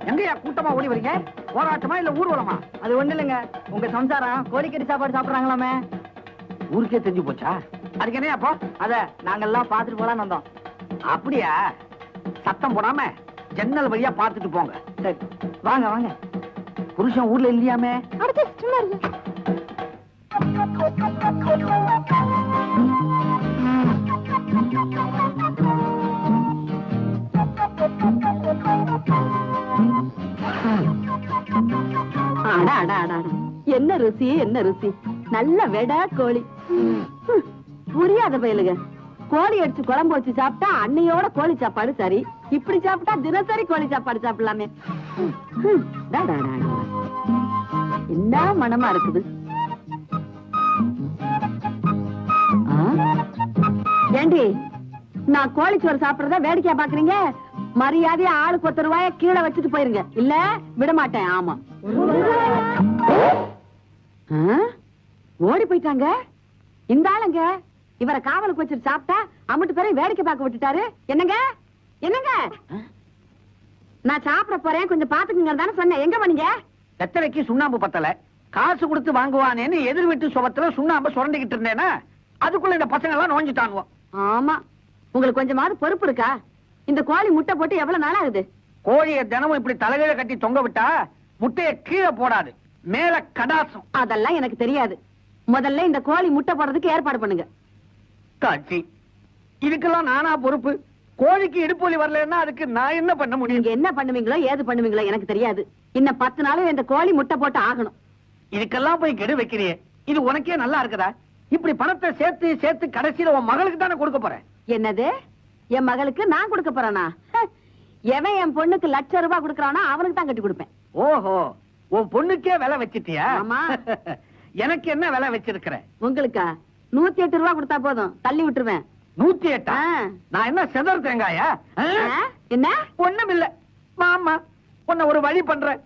எங்கயா கூட்டமா ஓடி வரீங்க? போராட்டமா இல்ல ஊர்வலமா? அது ஒண்ணு இல்லைங்க, உங்க சம்சாரம் கோழிக்கறி சாப்பாடு சாப்பிடுறாங்களாமே. ஊருக்கே தெரிஞ்சு போச்சா? அதுக்கு என்ன அப்போ? அத நாங்கெல்லாம் பாத்துட்டு போலான்னு வந்தோம். அப்படியா? சத்தம் போடாம ஜன்னல் வழியா பார்த்துட்டு போங்க. சரி வாங்க வாங்க. புருஷன் ஊர்ல இல்லையாமே? அடுத்து சும்மா இருங்க. என்ன ருசி என்ன ருசி, நல்ல வெடா கோழி. புரியாத பயலுங்க, கோழி அடிச்சு குழம்பு வச்சு சாப்பிட்டா அன்னையோட கோழி சாப்பாடு சரி, இப்படி சாப்பிட்டா தினசரி கோழி சாப்பாடு சாப்பிடலாமே. என்ன மனமா இருக்குது. ஏண்டி, நான் கோழிச்சோறு சாப்பிடுறத வேடிக்கையா பாக்குறீங்க? மரியாதையா ஆளுக்கு 10 ரூபாய கீழே வச்சுட்டு போயிருங்க, இல்ல விட மாட்டேன். ஆமா, ஓடி போயிட்டாங்க. இந்த ஆளுங்க இவரை காவலுக்கு வச்சுட்டு சாப்பிட்டா அம்மட்டு பேரை வேடிக்கை பார்க்க விட்டுட்டாரு. என்னங்க என்னங்க, நான் சாப்பிட போறேன், கொஞ்சம் பாத்துக்குங்க தானே சொன்னேன். எங்க பண்ணீங்க? எத்தனைக்கு சுண்ணாம்பு பத்தல, காசு கொடுத்து வாங்குவானேன்னு எதிர் வீட்டு சுபத்துல சுண்ணாம்பு சுரண்டிக்கிட்டு இருந்தேன்னா அதுக்குள்ள இந்த பசங்க எல்லாம் நோஞ்சுட்டானுவோம். ஆமா, உங்களுக்கு கொஞ்சமாவது பொறுப்பு இருக்கா? இந்த கோழி முட்டை போட்டு எவ்வளவு நாள் ஆகுது? கோழியை தினமும் இப்படி தலைகீழ கட்டி தொங்க விட்டா முட்டைய கீழே போடாது, மேல கடாசம். அதெல்லாம் எனக்கு தெரியாது. முதல்ல இந்த கோழி முட்டை போடுறதுக்கு ஏற்பாடு பண்ணுங்க. காட்சி, இதுக்கெல்லாம் நானா பொறுப்பு? கோழிக்கு இடுப்பொலி வரலன்னா அதுக்கு நான் என்ன பண்ண முடியும்? நீங்க என்ன பண்ணுவீங்களோ ஏது பண்ணுவீங்களோ எனக்கு தெரியாது. இன்னும் 10 நாளும் இந்த கோழி முட்டை போட்டு ஆகணும். இதுக்கெல்லாம் போய் கெடு வைக்கிறியே, இது உனக்கே நல்லா இருக்குதா? இப்படி பணத்தை சேர்த்து சேர்த்து கடைசியில உன் மகளுக்கு தானே கொடுக்க போறேன். என்னது, என் மகளுக்கு நான் கொடுக்க போறேனா? எவன் என் பொண்ணுக்கு ₹1,00,000 கொடுக்கறானா அவனுக்கு தான் கட்டி கொடுப்பேன். ஓஹோ, உன் பொண்ணுக்கே விலை வச்சிட்டியா? ஆமா. எனக்கு என்ன விலை வச்சிருக்கிற? உங்களுக்கா 108 ரூபாய் கொடுத்தா போதும், தள்ளி விட்டுருவேன். 108? நான் என்ன செதர் தேங்காயா? என்ன? ஒண்ணும் இல்ல மாமா, உன்னை ஒரு வழி பண்றேன்.